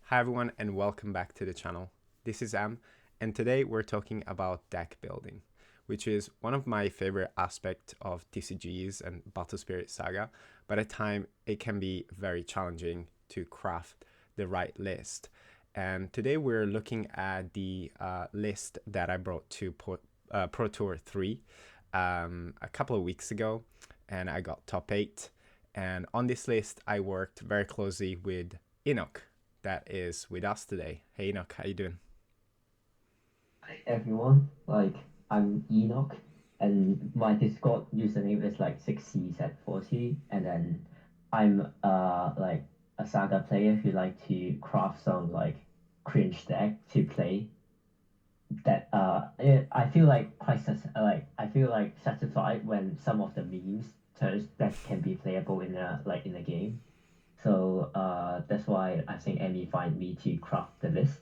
Hi everyone and welcome back to the channel. This is Am and today we're talking about deck building, which is one of my favorite aspects of TCGs and Battle Spirit Saga, but at times it can be very challenging to craft the right list. And today we're looking at the list that I brought to Pro Tour 3 a couple of weeks ago, and I got top 8. And on this list, I worked very closely with Enoch, that is with us today. Hey Enoch, how you doing? Hi everyone, I'm Enoch, and my Discord username is like 6CZ40, and then I'm a Saga player who like to craft some like cringe deck to play. I feel like I feel like satisfied when some of the memes turns that can be playable in a game. So that's why I think Emmy find me to craft the list.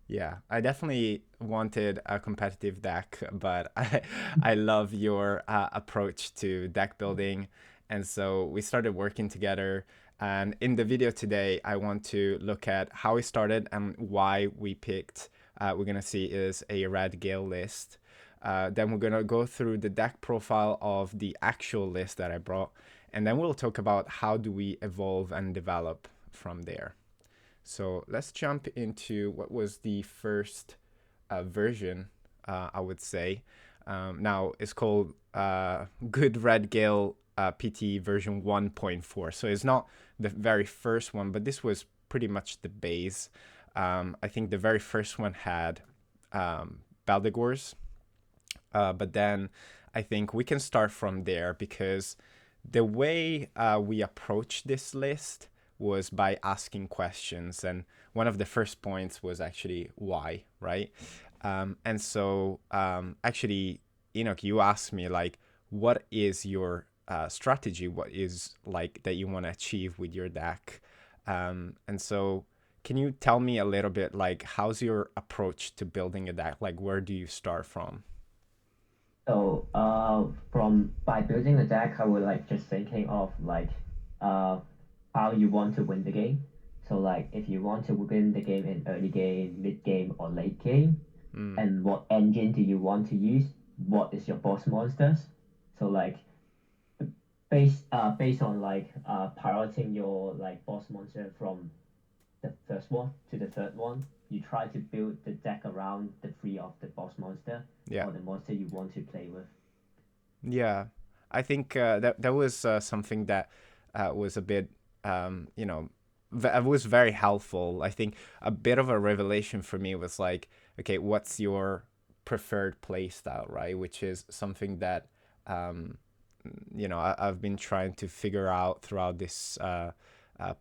Yeah, I definitely wanted a competitive deck, but I love your approach to deck building. And so we started working together. And in the video today, I want to look at how we started and why we picked, we're going to see is a Red Gale list. Then we're going to go through the deck profile of the actual list that I brought. And then we'll talk about how do we evolve and develop from there. So let's jump into what was the first version, I would say. Now it's called Good Red Gale PT version 1.4. So it's not the very first one, but this was pretty much the base. I think the very first one had Beldegors, but then I think we can start from there because the way we approach this list was by asking questions. And one of the first points was actually why, right? And so actually, Enoch, you asked me like, what is your strategy? What is like that you want to achieve with your deck? And so can you tell me a little bit like how's your approach to building a deck? Like where do you start from? So, from by building a deck, I would like just thinking of uh, how you want to win the game. So, like, if you want to win the game in early game, mid game, or late game, Mm, and what engine do you want to use? What is your boss monsters? So, like, based on piloting your like boss monster from the first one to the third one, you try to build the deck around the three of the boss monster yeah. or the monster you want to play with. Yeah, I think that was something that was a bit, you know, was very helpful. I think a bit of a revelation for me was like, okay, what's your preferred play style, right? Which is something that, um, I've been trying to figure out throughout this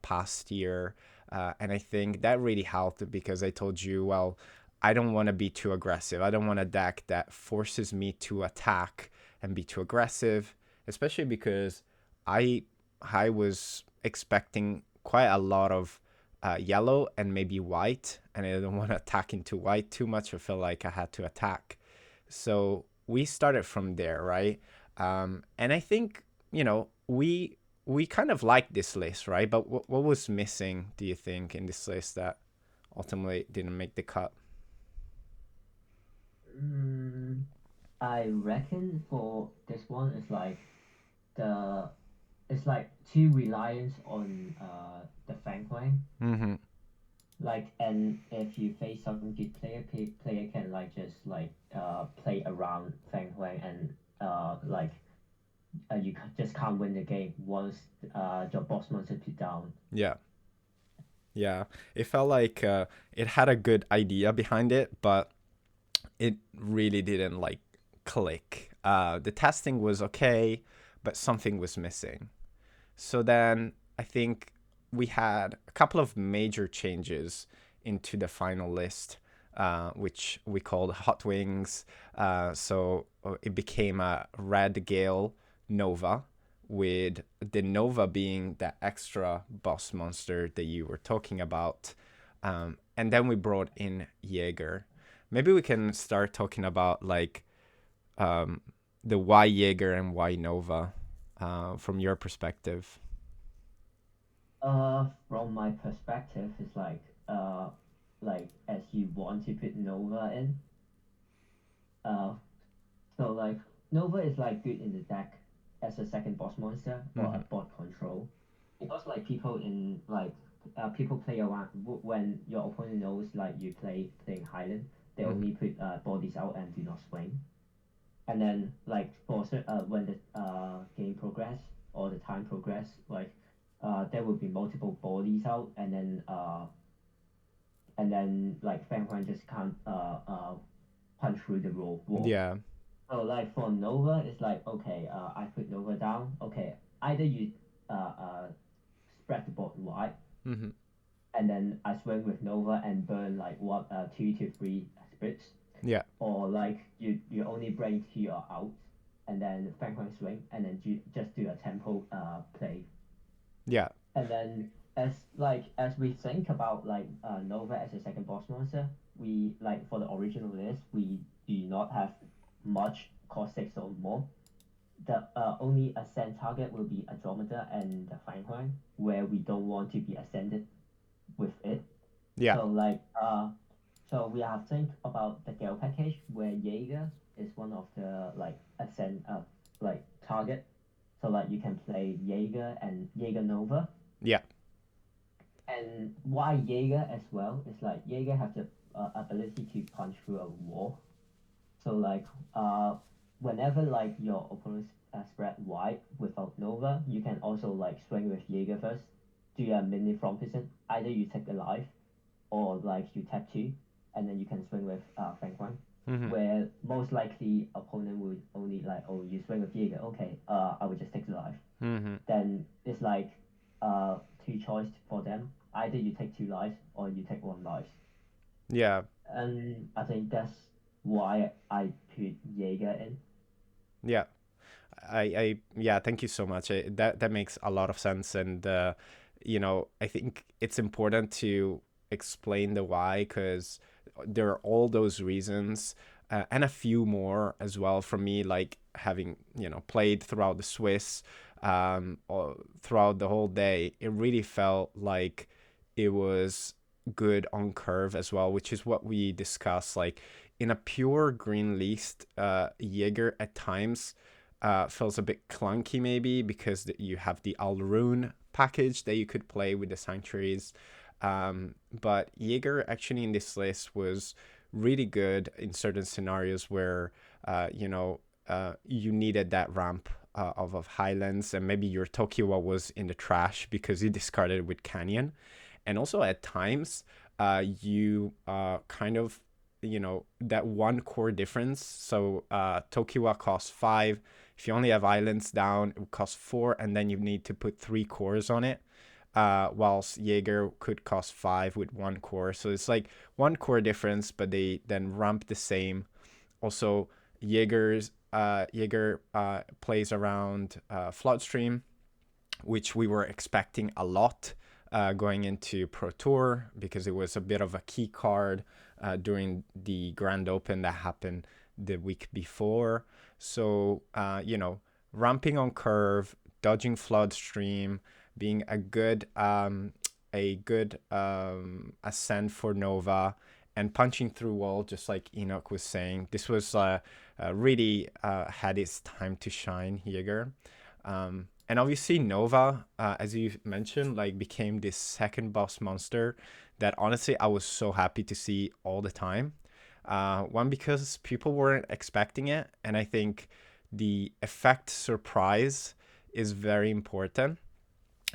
past year. And I think that really helped because I told you, well, I don't want to be too aggressive. I don't want a deck that forces me to attack and be too aggressive, especially because I I was expecting quite a lot of yellow and maybe white, and I didn't want to attack into white too much. I felt like I had to attack, so we started from there, right? And I think we kind of liked this list, right? But what was missing, do you think, in this list that ultimately didn't make the cut? Mm, I reckon for this one the it's like too reliant on the Fang Huang. Mm-hmm. Like, and if you face some good player can like just play around Fang Huang and just can't win the game once your boss monster put down. Yeah. Yeah, it felt like it had a good idea behind it, but it really didn't like click. The testing was okay, but something was missing. So then I think we had a couple of major changes into the final list, which we called Hot Wings. So it became a Red Gale Nova, with the Nova being that extra boss monster that you were talking about. And then we brought in Jaeger. Maybe we can start talking about like um, the why Jaeger and why Nova from your perspective. From my perspective, it's like as you want to put Nova in, uh, so like Nova is like good in the deck as a second boss monster or a Hmm. board control, because like people in like people play around when your opponent knows like you playing Highland, they Hmm. only put bodies out and do not swing. And then like when the game progress or the time progress, like there will be multiple bodies out, and then like Feng Huan just can't punch through the wall. Yeah. So like for Nova, it's like okay, I put Nova down. Okay, either you spread the board wide, Hmm. and then I swing with Nova and burn like what 2 to 3 spirits, Yeah. or like you only bring two out, and then Feng Huang swing, and then you just do a tempo play, Yeah. and then as we think about like Nova as a second boss monster, we like for the original list we do not have much cost 6 or more. The only ascend target will be Andromeda and the Fine Huang, where we don't want to be ascended with it. Yeah. So we have think about the Gale package where Jaeger is one of the like ascend like target. So like you can play Jaeger and Jaeger Nova. Yeah. And why Jaeger as well is like Jaeger have the ability to punch through a wall. So like whenever like your opponents spread wide without Nova, you can also like swing with Jaeger first, do a mini from position. Either you take a life or like you tap two, and then you can swing with Fang One, Hmm. where most likely opponent would only like, oh, you swing with Jaeger, okay, I would just take the life. Hmm. Then it's like two choice for them. Either you take two lives or you take one life. Yeah. And I think that's why I put Jaeger in. Yeah. Yeah, thank you so much. That makes a lot of sense, and I think it's important to explain the why, because there are all those reasons, and a few more as well from me, like having played throughout the Swiss, or throughout the whole day. It really felt like it was good on curve as well, which is what we discussed. Like in a pure green list, Jaeger at times feels a bit clunky maybe because you have the Alrune package that you could play with the sanctuaries. But Jaeger actually in this list was really good in certain scenarios where you needed that ramp of Highlands, and maybe your Tokiwa was in the trash because you discarded it with Canyon. And also at times, you kind of that one core difference. So Tokiwa costs 5. If you only have islands down, it would cost 4, and then you need to put 3 cores on it. Whilst Jaeger could cost 5 with 1 core. So it's like 1 core difference, but they then ramp the same. Also, Jaeger plays around Floodstream, which we were expecting a lot going into Pro Tour because it was a bit of a key card during the Grand Open that happened the week before. So, ramping on curve, dodging flood stream, being a good ascent for Nova, and punching through wall, just like Enoch was saying. This was really had its time to shine, Jaeger. And obviously Nova, as you mentioned, like became this second boss monster that honestly I was so happy to see all the time. One, because people weren't expecting it, and I think the effect surprise is very important.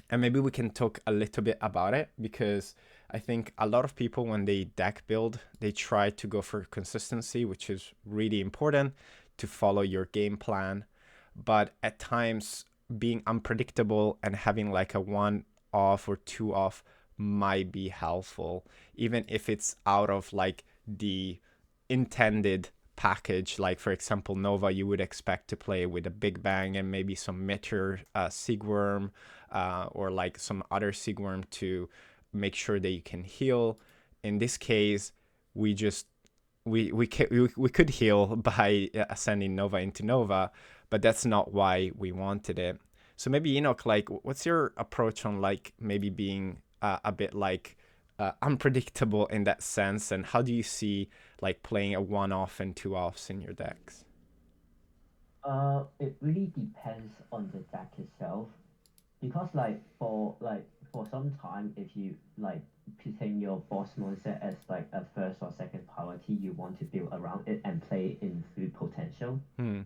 And maybe we can talk a little bit about it, because I think a lot of people, when they deck build, they try to go for consistency, which is really important to follow your game plan. But at times, being unpredictable and having like a one off or two off might be helpful, even if it's out of like the intended package. Like for example, Nova, you would expect to play with a Big Bang and maybe some Meteor Sigworm, or like some other Sigworm to make sure that you can heal. In this case, we just we could heal by ascending Nova into Nova, but that's not why we wanted it. So maybe Enoch, like, what's your approach on like maybe being a bit like unpredictable in that sense, and how do you see like playing a one off and two offs in your decks? It really depends on the deck itself because for some time if you like putting your boss monster as like a first or second priority, you want to build around it and play in full potential. Hmm.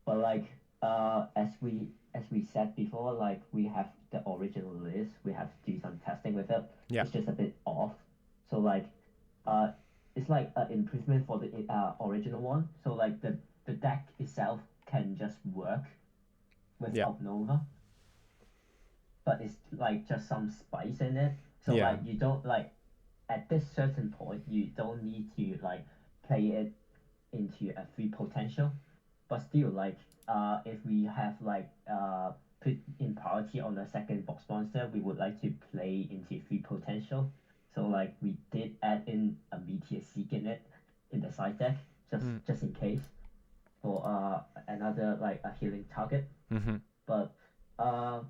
But as we said before, like we have the original list, we have to do some testing with it. Yeah. It's just a bit off. So uh, it's like an improvement for the original one. So like the deck itself can just work Yeah. without Nova, but it's like just some spice in it. So Yeah. like you don't like at this certain point you don't need to like play it into a free potential, but still if we have put in priority on the second box monster, we would like to play into free potential. So like we did add in a meteor seek in it in the side deck Hmm. just in case for another like a healing target. Mm-hmm. But uh,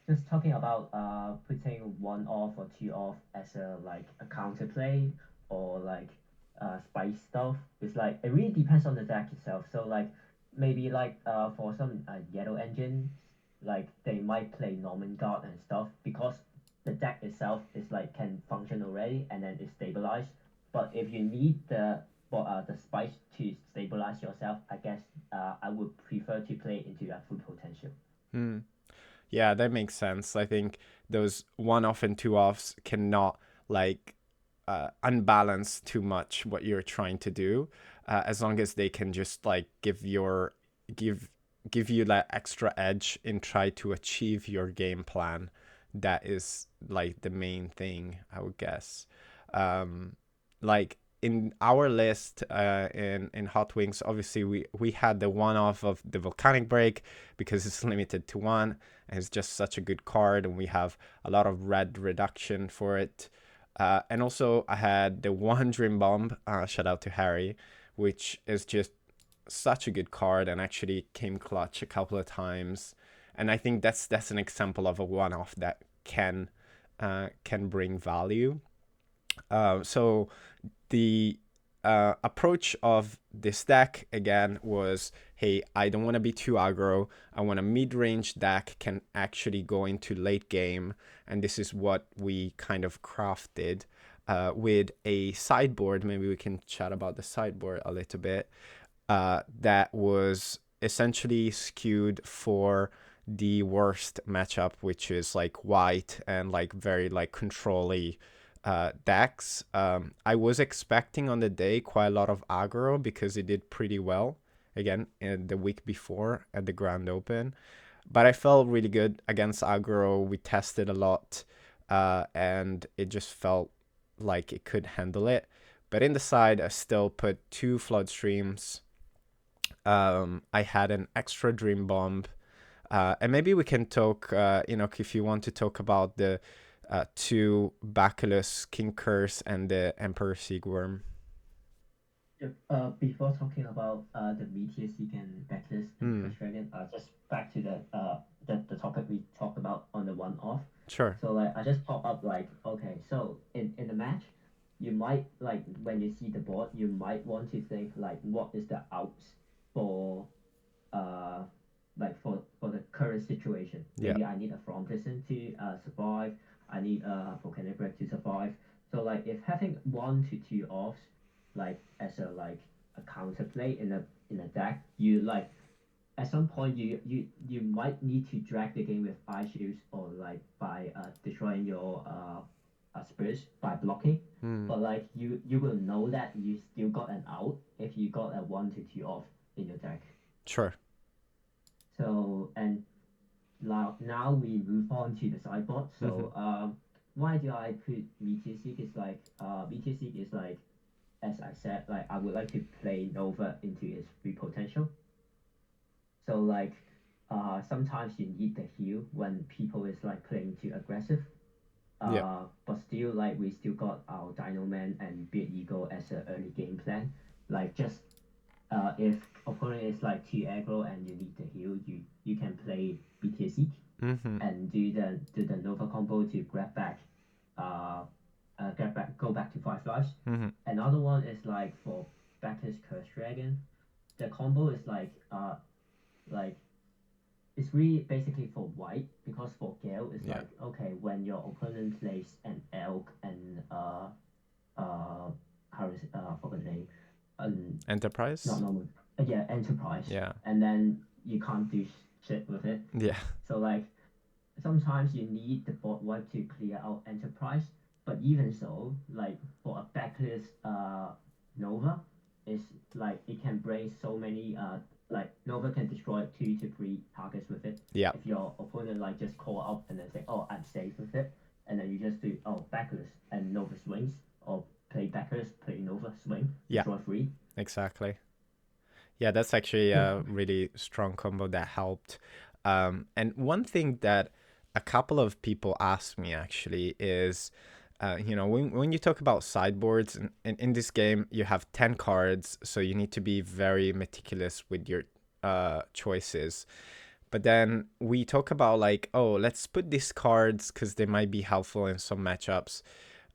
just talking about putting one off or two off as a like a counterplay or spice stuff, it's like it really depends on the deck itself. So like maybe for some yellow engine, like they might play Norman Guard and stuff because the deck itself is like can function already and then it's stabilized. But if you need the spice to stabilize yourself, I guess I would prefer to play into a full potential. Hmm. Yeah, that makes sense. I think those one off and two offs cannot like unbalance too much what you're trying to do, as long as they can just like give give you that extra edge and try to achieve your game plan. That is like the main thing, I would guess. Um, like in our list in Hot Wings, obviously we had the one off of the Volcanic Break because it's limited to one and it's just such a good card, and we have a lot of red reduction for it. And also, I had the one Dream Bomb, shout out to Harry, which is just such a good card and actually came clutch a couple of times. And I think that's an example of a one off that can bring value. So the approach of this deck again was, hey, I don't want to be too aggro. I want a mid-range deck can actually go into late game, and this is what we kind of crafted with a sideboard. Maybe we can chat about the sideboard a little bit. That was essentially skewed for the worst matchup, which is like white and like very like controlly decks. I was expecting on the day quite a lot of aggro because it did pretty well again in the week before at the Grand Open. But I felt really good against aggro. We tested a lot, and it just felt like it could handle it. But in the side, I still put two flood streams. I had an extra dream bomb, and maybe we can talk, if you want to talk about the two Bacillus, King Curse, and the Emperor Sigworm. Yep. Before talking about the BTSC and backlist and Hmm. Crush Dragon, just back to the topic we talked about on the one off. Sure. So like I just pop up like okay, so in the match, you might like when you see the board, you might want to think like what is the outs for uh for the current situation. Yeah. Maybe I need a From Prison to survive. I need a Volcanic Break to survive. So like if having one to two offs like as a counterplay in a deck, you like at some point you might need to drag the game with eye shields or like by destroying your spirits by blocking. Hmm. But like you will know that you still got an out if you got a one to two off in your deck. Sure. So and now we move on to the sideboard. Mm-hmm. So why do I put Meteor Seek is like Meteor Seek is like as I said, like I would like to play Nova into its free potential. So sometimes you need the heal when people is like playing too aggressive. Yeah. But still like we still got our Dino Man and Beard Eagle as an early game plan. Like just if opponent is like too aggro and you need the heal, you can play BTS Seek. Mm-hmm. and do the Nova combo to uh, grab back, go back to 5 lives. Mm-hmm. Another one is like for Becca's Curse Dragon. The combo is like it's really basically for white because for Gale it's Yeah. like okay when your opponent plays an elk and how is it forgot the name not Enterprise. normal yeah enterprise Yeah. and then you can't do shit with it Yeah. so like sometimes you need the board wipe to clear out enterprise but even so like for a backlist nova it's like it can bring so many like nova can destroy 2 to 3 targets with it Yeah. if your opponent like just call up and then say oh I'm safe with it and then you just do oh backlist and nova swings or play backlist play nova swing Yeah. destroy 3. Exactly. Yeah, that's actually a really strong combo that helped. And one thing that a couple of people asked me actually is, when you talk about sideboards, in this game, you have 10 cards, so you need to be very meticulous with your choices. But then we talk about, like, oh, let's put these cards because they might be helpful in some matchups.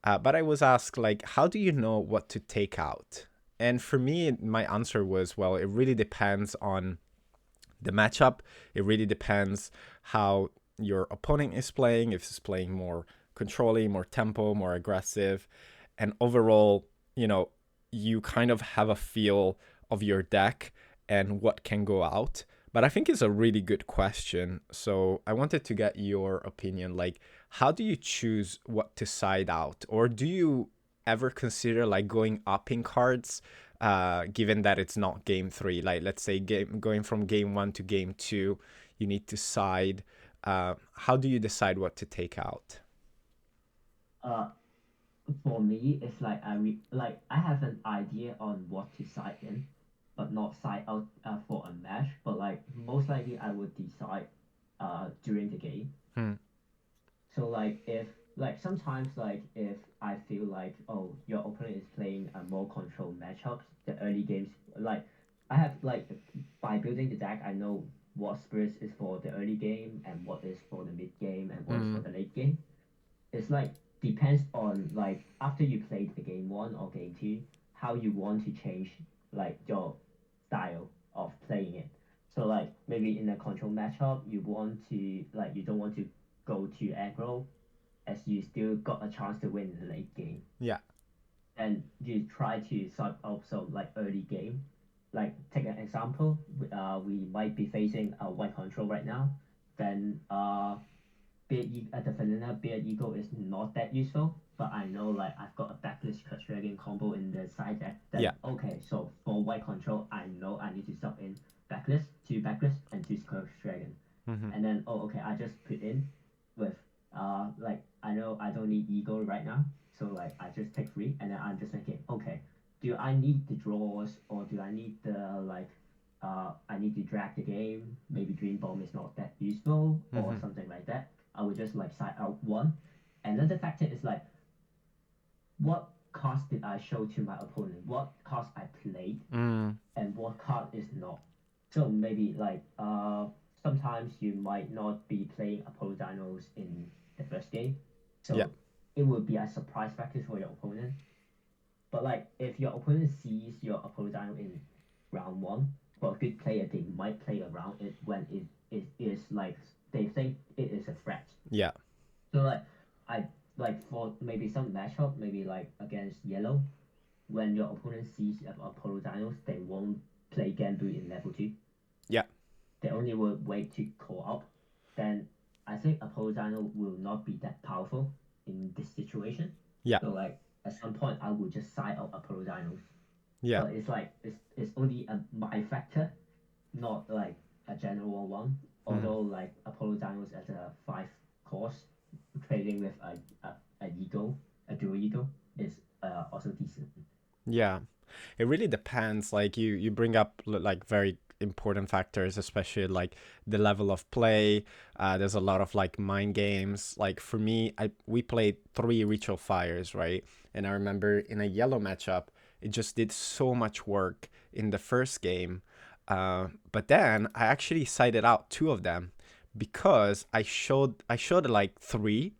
But I was asked, like, how do you know what to take out? And for me, my answer was, well, it really depends on the matchup. It really depends how your opponent is playing, if he's playing more controlling, more tempo, more aggressive. And overall, you kind of have a feel of your deck and what can go out. But I think it's a really good question. So I wanted to get your opinion. Like, how do you choose what to side out? Or do you ever consider like going up in cards, given that it's not game three? Like, let's say going from game one to game two, you need to side. How do you decide what to take out? uh for me, it's like like I have an idea on what to side in, but not side out for a match. But like most likely, I would decide during the game. Hmm. So like if like sometimes like if I feel like oh your opponent is playing a more controlled matchups, the early games like I have like by building the deck I know what spirits is for the early game and what is for the mid game and what is for Mm. the late game it's like depends on like after you played the game one or game two, how you want to change like your style of playing it. So like maybe in a control matchup, you want to like you don't want to go to aggro as you still got a chance to win in the late game. Yeah. And you try to sort out some like early game. Like take an example, we might be facing a white control right now. Then the vanilla Beard Eagle is not that useful, but I know like I've got a backlist Cut Dragon combo in the side deck. Yeah. Then okay, so for white control, I know I need to sub in backlist, 2 backlist, and 2 Cut Dragon. Mm-hmm. And then oh okay, I just put in with like I know I don't need Eagle right now, so like I just take 3, and then I'm just thinking okay, do I need the draws or do I need the like I need to drag the game. Maybe Dream Bomb is not that useful or Mm-hmm. something like that. I would just like side out one. Another factor is like what cards did I show to my opponent? What cards I played Mm. and what card is not. So maybe like sometimes you might not be playing Apollo Dinos in the first game. Yeah. So it would be a surprise factor for your opponent. But like if your opponent sees your Apollo Dino in round one, for a good player they might play around it when it is like they think it is a threat. Yeah. So like I like for maybe some matchup, maybe like against yellow, when your opponent sees Apollo Dinos, they won't play Gambu in level 2. Yeah. They only will wait to call up. Then I think Apollo Dino will not be that powerful in this situation. Yeah. So like at some point I will just side out Apollo Dinos. Yeah. But it's like it's only a my factor, not like a general one. Mm. Although like Apollo Dinos as a 5 course trading with a ego, a dual ego is also decent. Yeah. It really depends. Like you bring up like very important factors, especially like the level of play. There's a lot of like mind games. Like for me, I we played 3 Ritual Fires, right? And I remember in a yellow matchup, it just did so much work in the first game. But then I actually sided out 2 of them because I showed like three,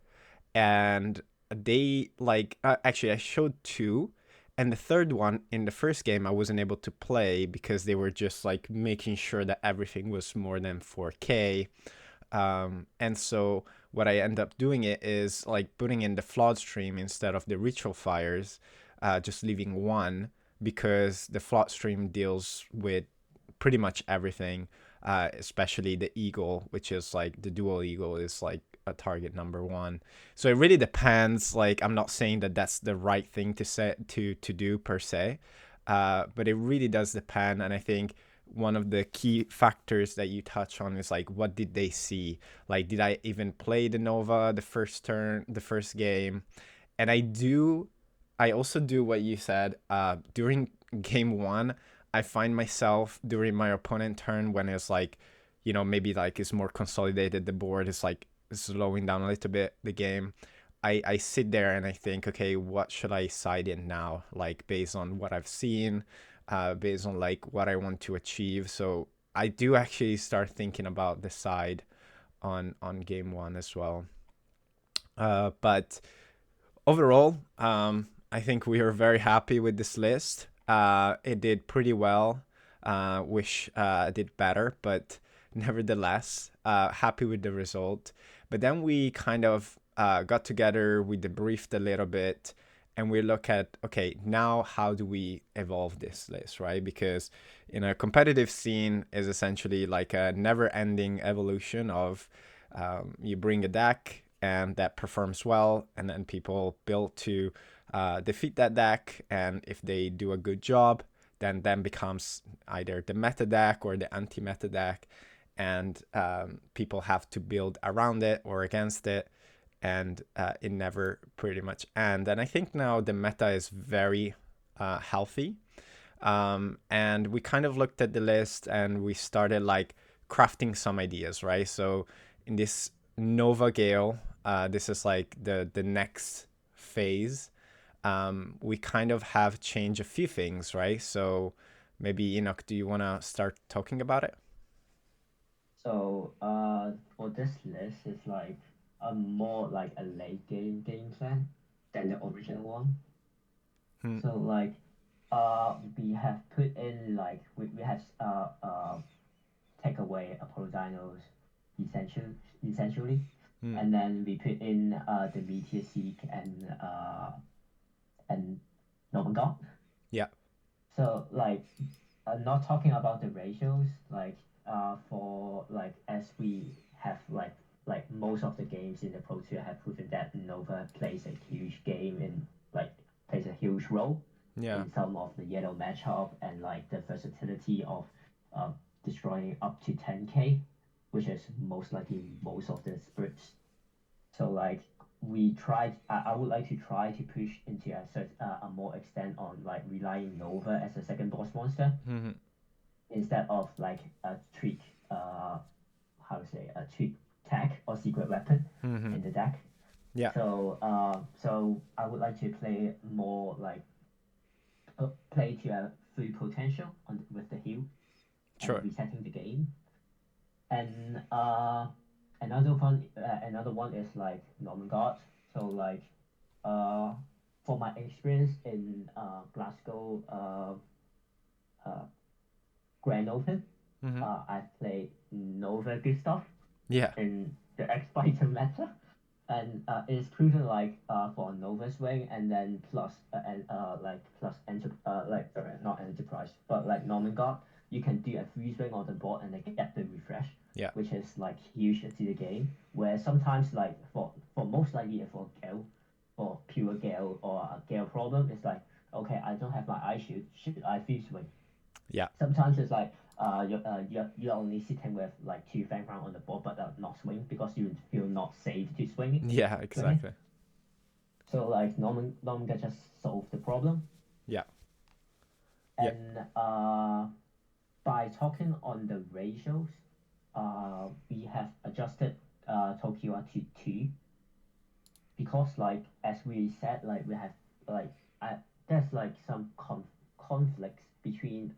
and they like actually I showed two, and the third one in the first game I wasn't able to play because they were just like making sure that everything was more than 4K. And so what I end up doing it is like putting in the flood stream instead of the ritual fires, just leaving one because the flood stream deals with pretty much everything, especially the eagle, which is like the dual eagle is like a target number one. So it really depends. Like I'm not saying that that's the right thing to say to do per se, but it really does depend. And I think one of the key factors that you touch on is like what did they see? Like did I even play the Nova the first turn, the first game? And I also do what you said. During game one, I find myself during my opponent turn when it's like, maybe like it's more consolidated. The board is like slowing down a little bit the game. I sit there and I think, okay, what should I side in now? Like based on what I've seen, based on like what I want to achieve. So I do actually start thinking about the side on game one as well. But overall, I think we are very happy with this list. It did pretty well. Wish I did better, but nevertheless, happy with the result. But then we kind of got together, we debriefed a little bit, and we look at, okay, now how do we evolve this list, right? Because in a competitive scene is essentially like a never-ending evolution of you bring a deck and that performs well, and then people build to defeat that deck, and if they do a good job, then becomes either the meta deck or the anti-meta deck, and people have to build around it or against it, and it never pretty much ends. And I think now the meta is very healthy, and we kind of looked at the list and we started like crafting some ideas, right? So in this Nova Gale, this is like the next phase. We kind of have changed a few things, right? So maybe Enoch, do you want to start talking about it? So for this list, it's like a more like a late game plan than the original one. Hmm. So like we have put in like we have take away Apollo essential essentially, Hmm. and then we put in the Meteor Seek and Norman God. Yeah. So like not talking about the ratios, like for like as we have like most of the games in the Pro Tour have proven that Nova plays a huge game in like plays a huge role Yeah. in some of the yellow matchup and like the versatility of uh, destroying up to 10k, which is most likely most of the splits. So like we tried, I would like to try to push into a more extent on like relying Nova as a second boss monster Hmm. instead of like a trick, how to say, a trick tech or secret weapon Hmm. in the deck. Yeah. So I would like to play more like play to a full potential with the heal and Sure. resetting the game. And another one is like Norman God. So like uh, for my experience in Glasgow uh, Grand Open, Hmm. I played Nova good stuff Yeah. in the X-Fighter meta, and it's proven like for Nova Swing and then plus and like plus like not Enterprise but like Norman God, you can do a free swing on the board and then get the refresh, Yeah. which is like huge to the game. Where sometimes like for most likely for Gale, for pure Gale or a Gale problem, it's like okay I don't have my eye shield, should I free swing? Yeah. Sometimes it's like you're only sitting with like two fang round on the board but not swing because you feel not safe to Yeah. swing it. Exactly. So like Norman can just solve the problem. Yeah. Yeah. And by talking on the ratios, we have adjusted Tokyo to 2 because like as we said like we have like there's like some conflicts between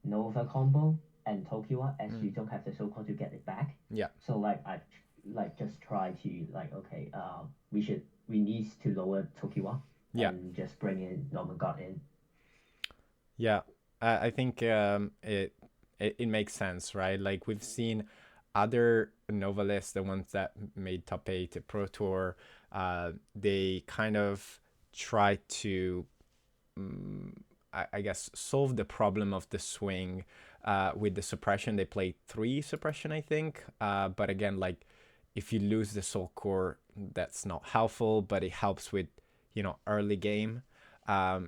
Nova combo and Tokiwa as Mm. you don't have the soul core to get it back. Yeah. So like I like just try to like okay, we need to lower Tokiwa Yeah. and just bring in normal god in. Yeah, I think it makes sense, right? Like we've seen other novelists, the ones that made top eight at Pro Tour, they kind of try to, I guess, solve the problem of the swing with the suppression. They played three suppression, I think. But again, like if you lose the soul core, that's not helpful, but it helps with, early game.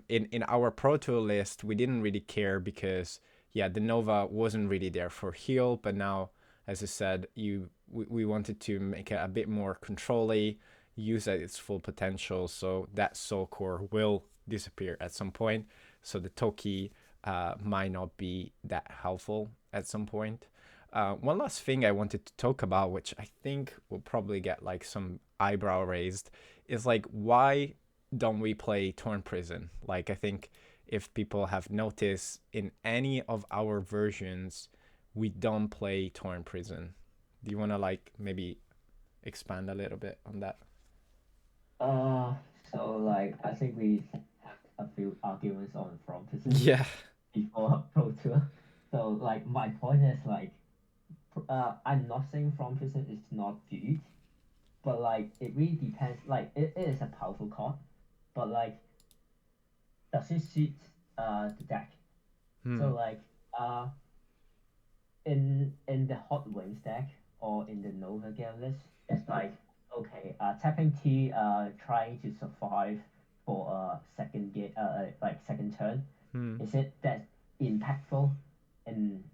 In our Pro Tour list, we didn't really care because, yeah, the Nova wasn't really there for heal, but now, as I said, we wanted to make it a bit more control-y, use at its full potential, so that soul core will disappear at some point. So the Toki might not be that helpful at some point. One last thing I wanted to talk about, which I think will probably get like some eyebrow raised, is like why don't we play Torn Prison? Like I think if people have noticed in any of our versions, we don't play Torn Prison. Do you want to like maybe expand a little bit on that? Uh, so like I think we have a few arguments on from prison Yeah. before Pro Tour. So like my point is like I'm not saying from prison is not good, but like it really depends. Like it is a powerful card, but like does it suit the deck? So Hmm. like uh in the Hot Wings deck or in the Nova Gale list, it's like okay, tapping T, trying to survive for a second game, like second turn. Hmm. Is it that impactful in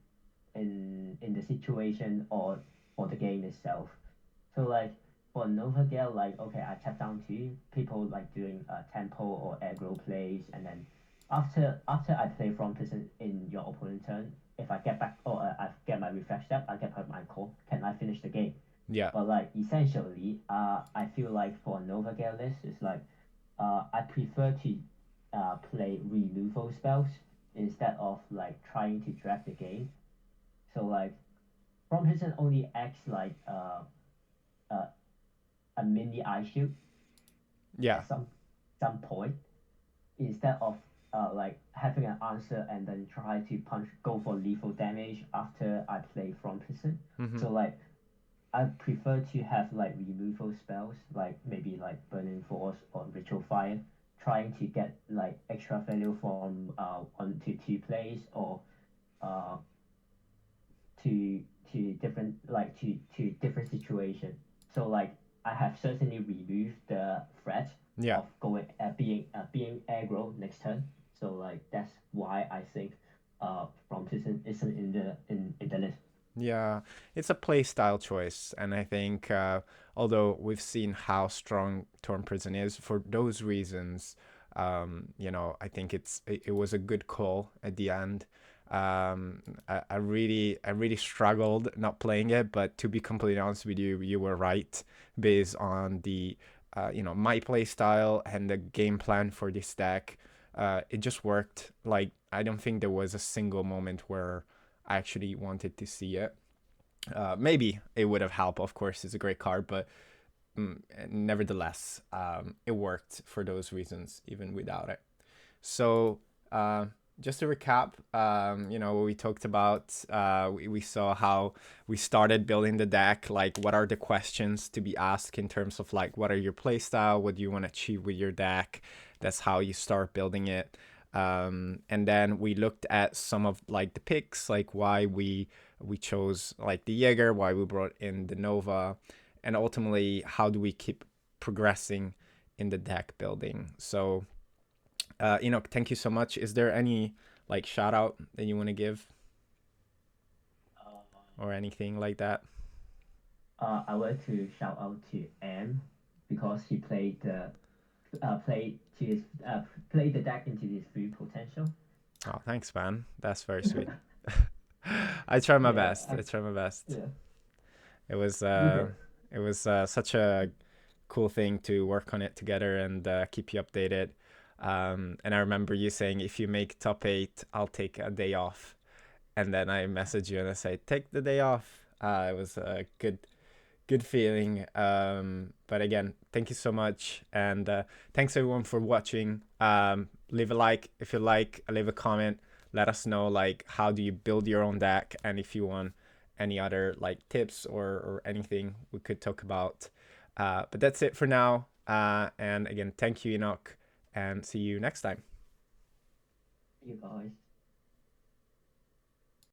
in the situation or for the game itself? So like for Nova Gale, like okay, I tap down two people like doing tempo or aggro plays, and then after I play from prison in your opponent turn, if I get back or I get my refresh step, I get my call. Can I finish the game? Yeah. But like essentially, I feel like for Nova Gale list, it's like I prefer to play removal spells instead of like trying to drag the game. So like from prison only acts like uh, a mini eye shield Yeah. at some point instead of like having an answer and then try to punch go for lethal damage after I play from prison. Mm-hmm. So like I prefer to have like removal spells like maybe like burning force or ritual fire, trying to get like extra value from 1 to 2 plays or uh to different like to different situation. So like I have certainly removed the threat Yeah. of being aggro next turn. So like that's why I think from prison isn't in the list. Yeah, it's a play style choice, and I think although we've seen how strong Torn Prison is for those reasons, I think it was a good call at the end. I really struggled not playing it, but to be completely honest with you, you were right based on the my play style and the game plan for this deck. It just worked. Like I don't think there was a single moment where I actually wanted to see it. Maybe it would have helped. Of course, it's a great card, but nevertheless, it worked for those reasons, even without it. So, just to recap, what we talked about, we saw how we started building the deck, like what are the questions to be asked in terms of like what are your playstyle, what do you want to achieve with your deck. That's how you start building it. And then we looked at some of like the picks, like why we chose like the Jaeger, why we brought in the Nova, and ultimately how do we keep progressing in the deck building. So Enoch, thank you so much. Is there any like shout out that you want to give or anything like that? I would like to shout out to M because he played the deck into his full potential. Oh, thanks, man. That's very sweet. I try my Yeah, best. I try my best. yeah, It was you uh, did. it was such a cool thing to work on it together and keep you updated. And I remember you saying if you make top eight, I'll take a day off. and then I message you and I say take the day off. It was a good feeling. But again, thank you so much, and thanks everyone for watching. Leave a like if you like, leave a comment, let us know like how do you build your own deck, and if you want any other like tips or anything we could talk about. But that's it for now. And again, thank you, Enoch, and see you next time. You guys.